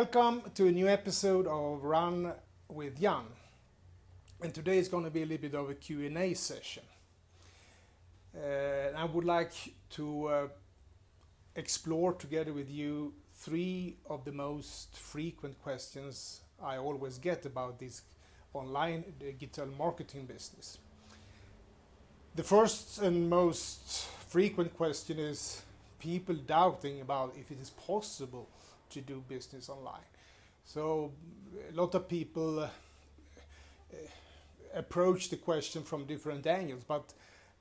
Welcome to a new episode of Run with Jan. And today is going to be a little bit of a Q&A session. I would like to explore together with you three of the most frequent questions I always get about this online digital marketing business. The first and most frequent question is people doubting about if it is possible to do business online. So a lot of people approach the question from different angles, but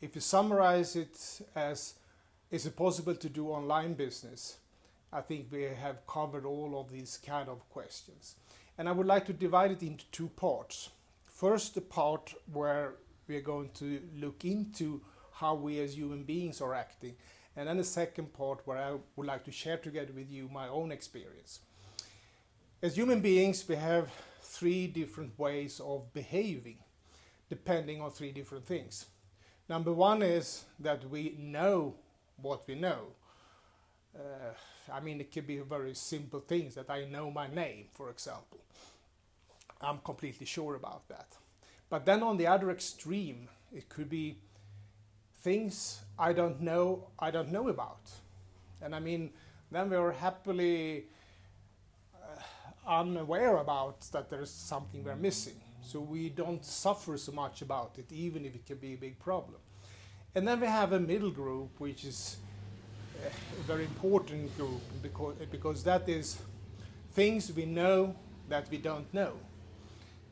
if you summarize it as is it possible to do online business, I think we have covered all of these kind of questions. And I would like to divide it into two parts. First, the part where we are going to look into how we as human beings are acting, and then the second part where I would like to share together with you my own experience. As human beings, we have three different ways of behaving, depending on three different things. Number one is that we know what we know. It could be very simple things that I know my name, for example. I'm completely sure about that. But then on the other extreme, it could be things I don't know about. And then we are happily unaware about that there is something we're missing. So we don't suffer so much about it, even if it can be a big problem. And then we have a middle group, which is a very important group because that is things we know that we don't know.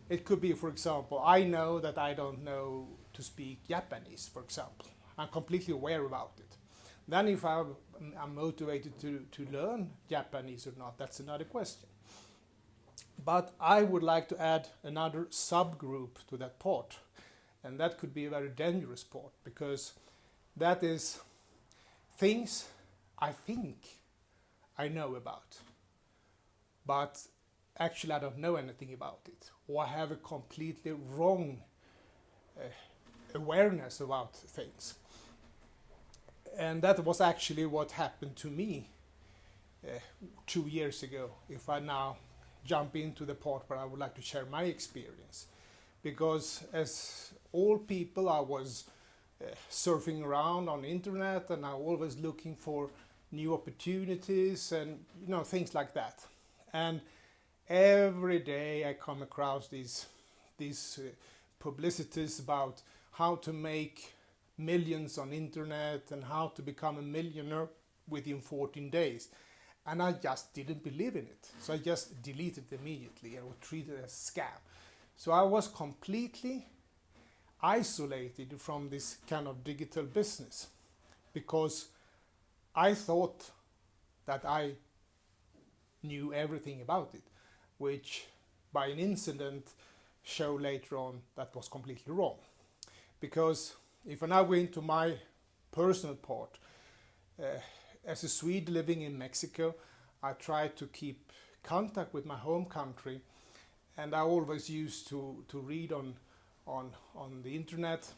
It could be, for example, I know that I don't know to speak Japanese, for example. I'm completely aware about it. Then if I'm motivated to learn Japanese or not, that's another question. But I would like to add another subgroup to that part. And that could be a very dangerous part, because that is things I think I know about. But actually I don't know anything about it. Or I have a completely wrong awareness about things. And that was actually what happened to me 2 years ago, if I now jump into the part where I would like to share my experience. Because as all people, I was surfing around on the internet, and I always looking for new opportunities and things like that. And every day I come across these publicities about how to make millions on internet and how to become a millionaire within 14 days. And I just didn't believe in it. So I just deleted it immediately and would treat it as a scam. So I was completely isolated from this kind of digital business because I thought that I knew everything about it, which by an incident show later on that was completely wrong. Because if I now go into my personal part, as a Swede living in Mexico, I try to keep contact with my home country, and I always used to read on the internet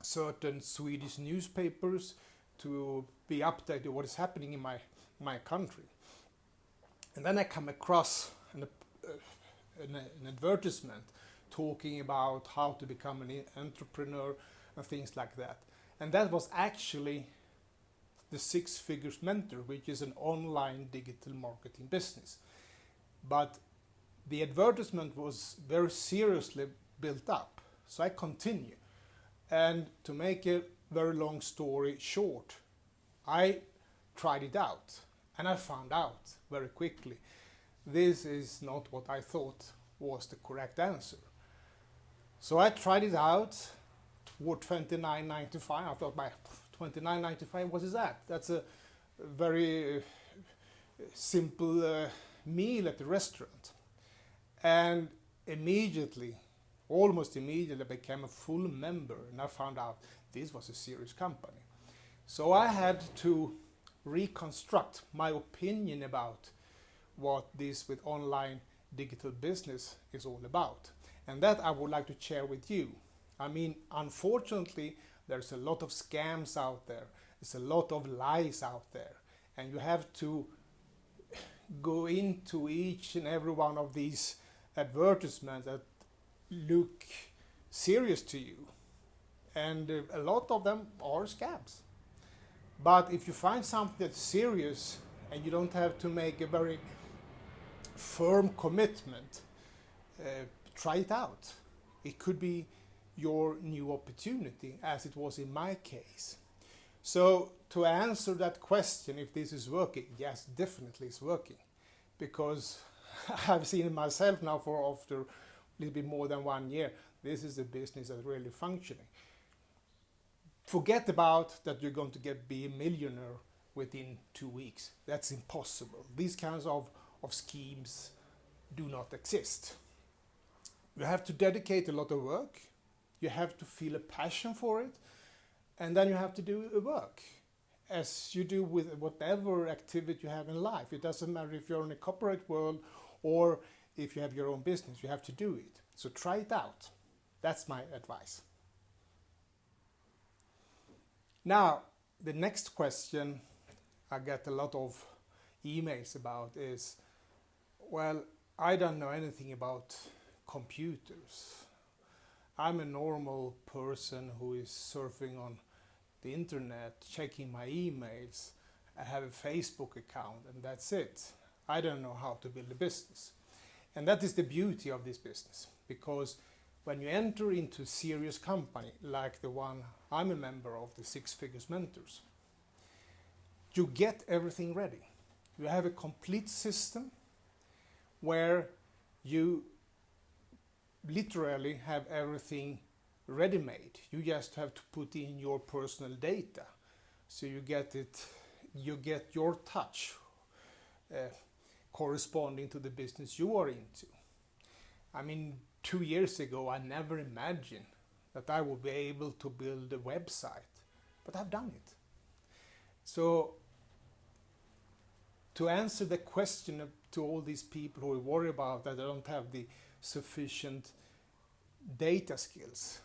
certain Swedish newspapers to be updated what is happening in my country. And then I come across an advertisement talking about how to become an entrepreneur and things like that. And that was actually the Six Figures Mentor, which is an online digital marketing business. But the advertisement was very seriously built up. So I continue. And to make a very long story short, I tried it out. And I found out very quickly, this is not what I thought was the correct answer. So I tried it out toward $29.95. I thought, my $29.95, what is that? That's a very simple meal at the restaurant. And almost immediately, I became a full member, and I found out this was a serious company. So I had to reconstruct my opinion about what this with online digital business is all about. And that I would like to share with you. Unfortunately, there's a lot of scams out there. There's a lot of lies out there. And you have to go into each and every one of these advertisements that look serious to you, and a lot of them are scams. But if you find something that's serious and you don't have to make a very firm commitment, try it out. It could be your new opportunity, as it was in my case. So to answer that question, if this is working, yes, definitely it's working, because I've seen it myself now for after a little bit more than 1 year. This is a business that's really functioning. Forget about that you're going to be a millionaire within 2 weeks. That's impossible. These kinds of schemes do not exist. You have to dedicate a lot of work. You have to feel a passion for it. And then you have to do the work, as you do with whatever activity you have in life. It doesn't matter if you're in a corporate world or if you have your own business. You have to do it. So try it out. That's my advice. Now, the next question I get a lot of emails about is, well, I don't know anything about computers. I'm a normal person who is surfing on the internet, checking my emails. I have a Facebook account, and that's it. I don't know how to build a business. And that is the beauty of this business, because when you enter into a serious company like the one I'm a member of, the Six Figures Mentors, you get everything ready. You have a complete system where you literally have everything ready-made. You just have to put in your personal data, so you get your touch corresponding to the business you are into. I mean, 2 years ago I never imagined that I would be able to build a website, but I've done it. So to answer the question to all these people who worry about that they don't have the sufficient data skills,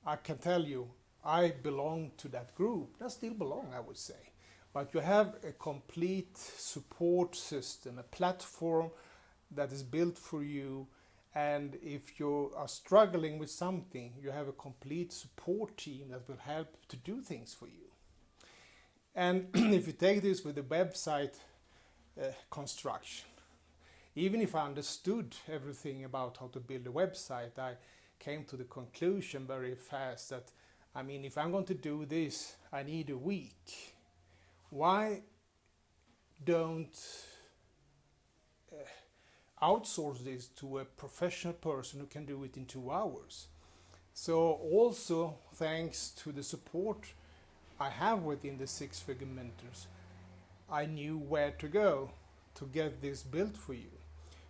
I can tell you, I belong to that group. I still belong, I would say. But you have a complete support system, a platform that is built for you. And if you are struggling with something, you have a complete support team that will help to do things for you. And if you take this with the website construction, even if I understood everything about how to build a website, I came to the conclusion very fast that, I mean, if I'm going to do this, I need a week. Why don't outsource this to a professional person who can do it in 2 hours? So also, thanks to the support I have within the Six Figure Mentors, I knew where to go to get this built for you.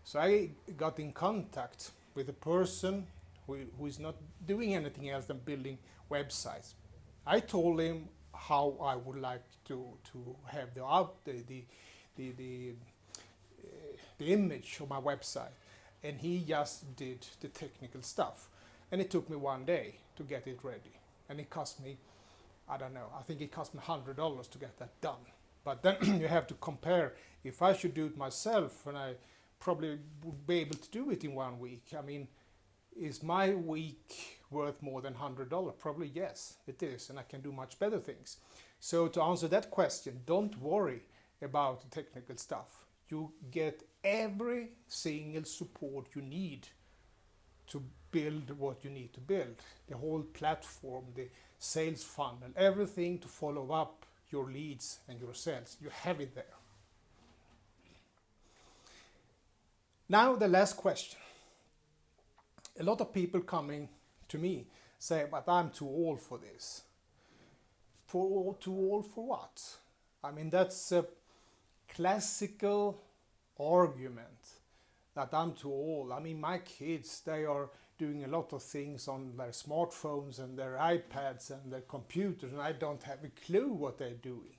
So I got in contact with a person who is not doing anything else than building websites. I told him how I would like to have the image of my website, and he just did the technical stuff. And it took me 1 day to get it ready, and it cost me, I don't know, I think it cost me $100 to get that done. But then you have to compare. If I should do it myself, and I probably would be able to do it in 1 week, I mean, is my week worth more than $100? Probably yes, it is, and I can do much better things. So to answer that question, don't worry about the technical stuff. You get every single support you need to build what you need to build. The whole platform, the sales funnel, everything to follow up your leads and your sales. You have it there. Now the last question. A lot of people coming to me say, but I'm too old for this. Too old for what? I mean, that's a classical argument, that I'm too old. I mean, my kids, they are doing a lot of things on their smartphones and their iPads and their computers, and I don't have a clue what they're doing.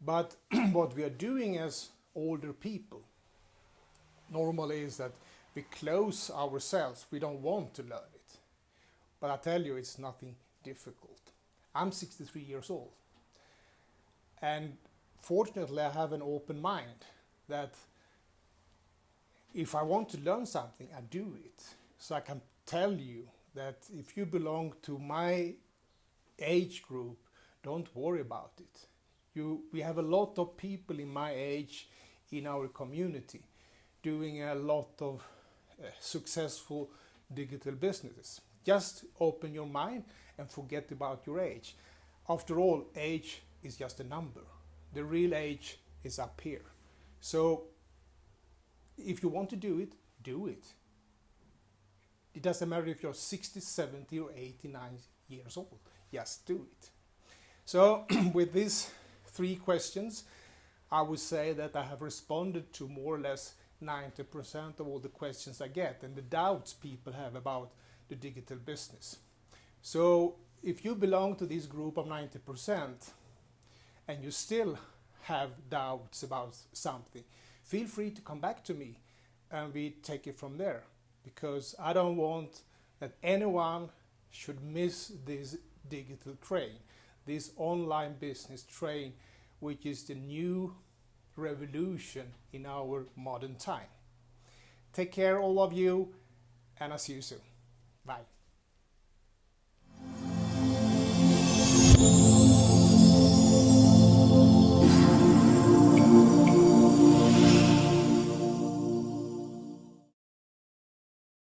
But what we are doing as older people normally is that we close ourselves. We don't want to learn it. But I tell you, it's nothing difficult. I'm 63 years old. And fortunately, I have an open mind. that if I want to learn something, I do it. So I can tell you that if you belong to my age group, don't worry about it. We have a lot of people in my age in our community doing a lot of successful digital businesses. Just open your mind and forget about your age. After all, age is just a number. The real age is up here. So if you want to do it, do it. It doesn't matter if you're 60, 70 or 89 years old. Just do it. So with these 3 questions, I would say that I have responded to more or less 90% of all the questions I get and the doubts people have about the digital business. So if you belong to this group of 90% and you still have doubts about something, feel free to come back to me and we take it from there, because I don't want that anyone should miss this digital train, this online business train, which is the new revolution in our modern time. Take care, all of you, and I'll see you soon. Bye.